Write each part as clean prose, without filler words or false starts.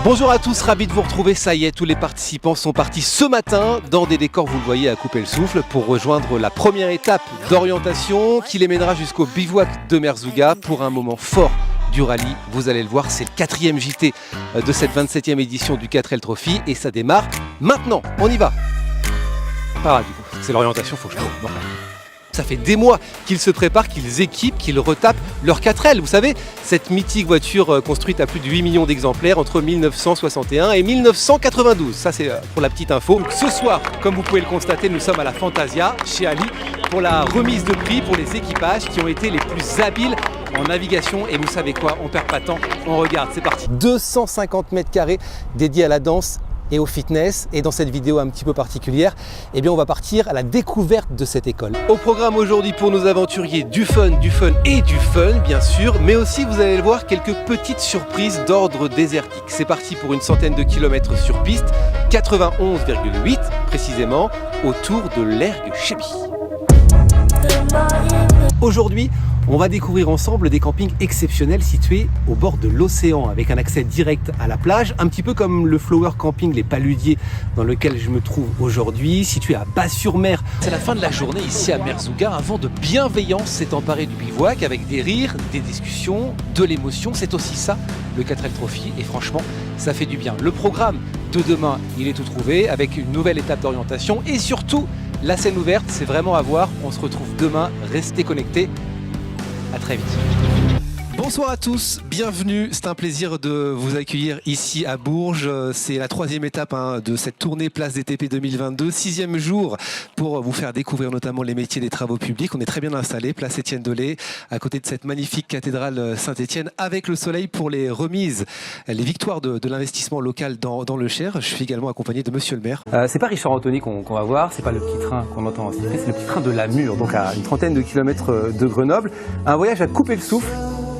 Bonjour à tous, ravi de vous retrouver. Ça y est, tous les participants sont partis ce matin dans des décors, vous le voyez, à couper le souffle pour rejoindre la première étape d'orientation qui les mènera jusqu'au bivouac de Merzouga pour un moment fort du rallye. Vous allez le voir, c'est le 4e JT de cette 27e édition du 4L Trophy et ça démarre maintenant. On y va. Ah, du coup, c'est l'orientation, faut que je tourne. Bon. Ça fait des mois qu'ils se préparent, qu'ils équipent, qu'ils retapent leur 4L. Vous savez, cette mythique voiture construite à plus de 8 millions d'exemplaires entre 1961 et 1992. Ça, c'est pour la petite info. Donc, ce soir, comme vous pouvez le constater, nous sommes à la Fantasia, chez Ali, pour la remise de prix pour les équipages qui ont été les plus habiles en navigation. Et vous savez quoi, on perd pas de temps, on regarde, c'est parti. 250 mètres carrés dédiés à la danse et au fitness, et dans cette vidéo un petit peu particulière, eh bien on va partir à la découverte de cette école. Au programme aujourd'hui pour nos aventuriers, du fun et du fun bien sûr, mais aussi vous allez le voir, quelques petites surprises d'ordre désertique. C'est parti pour une centaine de kilomètres sur piste, 91,8 précisément, autour de l'ergue Chéby. Aujourd'hui, on va découvrir ensemble des campings exceptionnels situés au bord de l'océan avec un accès direct à la plage, un petit peu comme le Flower Camping Les Paludiers dans lequel je me trouve aujourd'hui, situé à Bas-sur-Mer. C'est la fin de la journée ici à Merzouga, un vent de bienveillance s'est emparé du bivouac avec des rires, des discussions, de l'émotion. C'est aussi ça le 4L Trophy et franchement, ça fait du bien. Le programme de demain, il est tout trouvé avec une nouvelle étape d'orientation et surtout la scène ouverte, c'est vraiment à voir. On se retrouve demain, restez connectés. À très vite. Bonsoir à tous, bienvenue. C'est un plaisir de vous accueillir ici à Bourges. C'est la 3e étape de cette tournée Place des TP 2022, 6e jour pour vous faire découvrir notamment les métiers des travaux publics. On est très bien installé, place Étienne Dolé, à côté de cette magnifique cathédrale Saint-Étienne, avec le soleil pour les remises, les victoires de l'investissement local dans le Cher. Je suis également accompagné de Monsieur le maire. C'est pas Richard Anthony qu'on va voir, c'est pas le petit train qu'on entend en siffler, c'est le petit train de la Mure, donc à une trentaine de kilomètres de Grenoble. Un voyage à couper le souffle,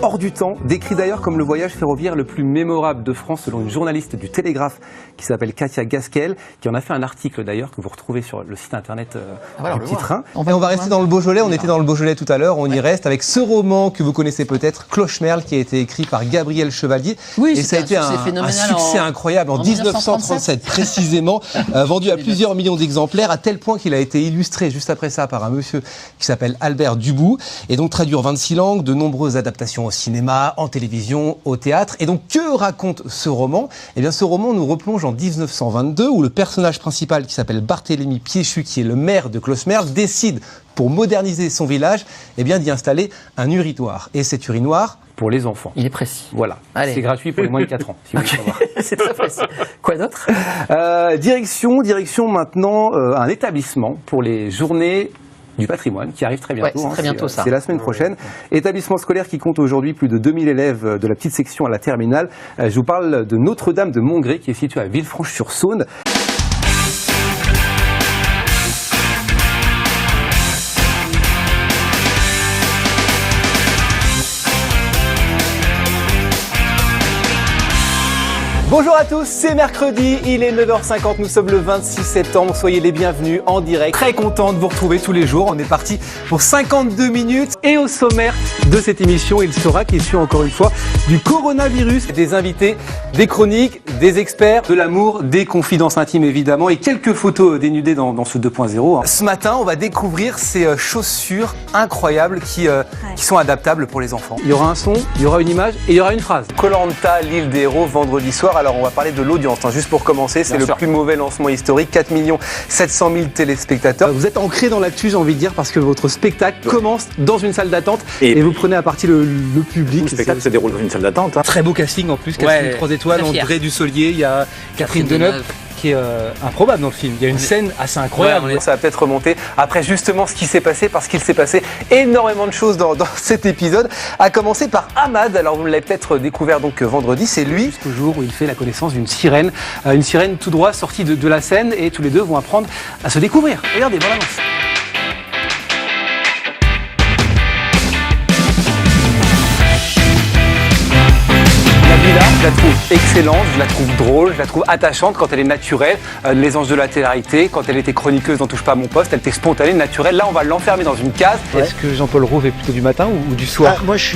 hors du temps, décrit d'ailleurs comme le voyage ferroviaire le plus mémorable de France selon une journaliste du Télégraphe qui s'appelle Katia Gasquel, qui en a fait un article d'ailleurs que vous retrouvez sur le site internet du petit train. On va rester dans le Beaujolais, on était dans le Beaujolais tout à l'heure, on y reste avec ce roman que vous connaissez peut-être, Clochemerle, qui a été écrit par Gabriel Chevalier. Oui, et ça a été un succès incroyable en 1937 précisément, vendu à plusieurs millions d'exemplaires, à tel point qu'il a été illustré juste après ça par un monsieur qui s'appelle Albert Dubout, et donc traduit en 26 langues, de nombreuses adaptations au cinéma, en télévision, au théâtre. Et donc, que raconte ce roman ? Eh bien, ce roman nous replonge en 1922, où le personnage principal, qui s'appelle Barthélemy Piéchu, qui est le maire de Clochemerle, décide, pour moderniser son village, eh bien, d'y installer un urinoir. Et cet urinoir, pour les enfants. Il est précis. Voilà. C'est gratuit pour les moins de 4 ans, si vous voulez savoir. C'est très précis. Quoi d'autre ? Direction maintenant un établissement pour les journées du patrimoine qui arrive très bientôt. Ouais, c'est très bientôt ça. C'est la semaine prochaine. Établissement scolaire qui compte aujourd'hui plus de 2000 élèves de la petite section à la terminale. Je vous parle de Notre-Dame de Montgré qui est située à Villefranche-sur-Saône. Bonjour à tous, c'est mercredi, il est 9h50, nous sommes le 26 septembre, soyez les bienvenus en direct. Très content de vous retrouver tous les jours, on est parti pour 52 minutes et au sommaire de cette émission, il sera question encore une fois du coronavirus, des invités, des chroniques, des experts, de l'amour, des confidences intimes évidemment et quelques photos dénudées dans ce 2.0. Ce matin, on va découvrir ces chaussures incroyables qui sont adaptables pour les enfants. Il y aura un son, il y aura une image et il y aura une phrase. Koh-Lanta, l'île des héros, vendredi soir. Alors on va parler de l'audience, juste pour commencer, c'est le plus mauvais lancement historique, 4 700 000 téléspectateurs. Vous êtes ancré dans l'actu, j'ai envie de dire, parce que votre spectacle commence dans une salle d'attente et vous prenez à partie le public. Le spectacle se déroule dans une salle d'attente. Très beau casting en plus, casting 3 étoiles, André Dussolier, il y a Catherine Deneuve qui est improbable dans le film. Il y a une scène assez incroyable. Ça va peut-être remonter après justement ce qui s'est passé, parce qu'il s'est passé énormément de choses dans cet épisode, à commencer par Ahmad. Alors vous l'avez peut-être découvert donc vendredi, c'est lui jusqu'au jour où il fait la connaissance d'une sirène, une sirène tout droit sortie de la Seine, et tous les deux vont apprendre à se découvrir. Regardez, voilà. la trouve excellente, je la trouve drôle, je la trouve attachante quand elle est naturelle. Les anges de la télé-réalité, quand elle était chroniqueuse dans Touche pas à mon poste, elle était spontanée, naturelle. Là, on va l'enfermer dans une case. Ouais. Est-ce que Jean-Paul Rouve est plutôt du matin ou du soir? Moi, je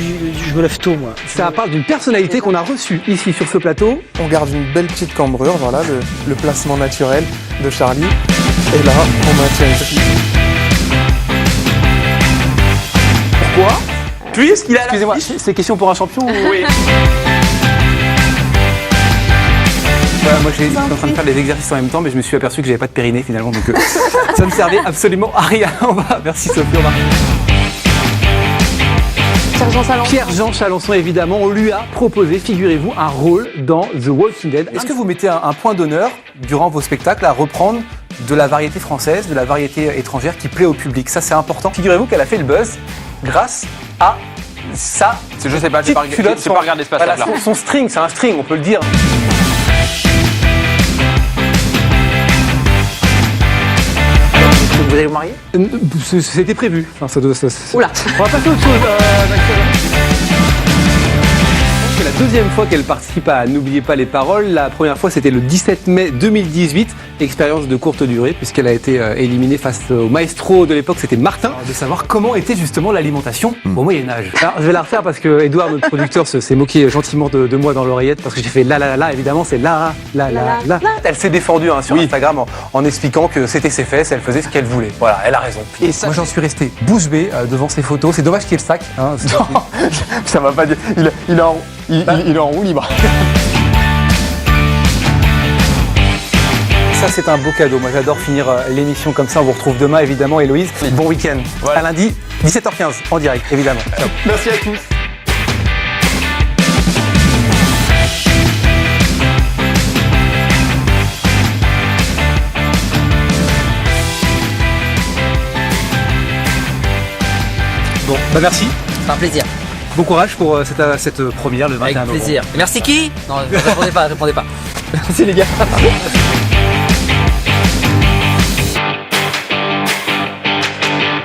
me lève tôt, moi. Ça parle d'une personnalité qu'on a reçue ici sur ce plateau. On garde une belle petite cambrure, voilà, le placement naturel de Charlie. Et là, on maintient une petite... Pourquoi? Puisqu'il a... Excusez-moi, c'est question pour un champion ou... Oui. Moi, j'étais en train de faire des exercices en même temps, mais je me suis aperçu que j'avais pas de périnée finalement, donc ça ne servait absolument à rien. Merci Sophie, on va... Pierre-Jean Chalençon. Pierre-Jean Chalençon, évidemment, on lui a proposé, figurez-vous, un rôle dans The Walking Dead. Est-ce que vous mettez un point d'honneur durant vos spectacles à reprendre de la variété française, de la variété étrangère qui plaît au public? Ça, c'est important. Figurez-vous qu'elle a fait le buzz grâce à ça. Je sais pas, j'ai pas regardé ce passage-là. Voilà, son string, c'est un string, on peut le dire. Vous allez vous marier? C'était prévu. Enfin, Oula. On va passer à autre chose. C'est la deuxième fois qu'elle participe à N'oubliez pas les paroles. La première fois, c'était le 17 mai 2018. Expérience de courte durée, puisqu'elle a été éliminée face au maestro de l'époque, c'était Martin. De savoir comment était justement l'alimentation au Moyen-Âge. Alors, je vais la refaire parce que Edouard, notre producteur, s'est moqué gentiment de moi dans l'oreillette parce que j'ai fait la, évidemment, c'est la. Elle s'est défendue sur Instagram en expliquant que c'était ses fesses, elle faisait ce qu'elle voulait. Voilà, elle a raison. Et ça, moi, j'en suis resté bouche bée devant ces photos. C'est dommage qu'il y ait le sac. Hein, Ça va pas dire... Il est en roue libre. Ça, c'est un beau cadeau. Moi, j'adore finir l'émission comme ça. On vous retrouve demain, évidemment, Héloïse. Bon week-end. Ouais. À lundi, 17h15, en direct, évidemment. Ciao. Merci à tous. Bon, merci. C'est un plaisir. Bon courage pour cette première, le 21 Avec novembre. plaisir. Merci qui? Non, répondez pas. Merci les gars.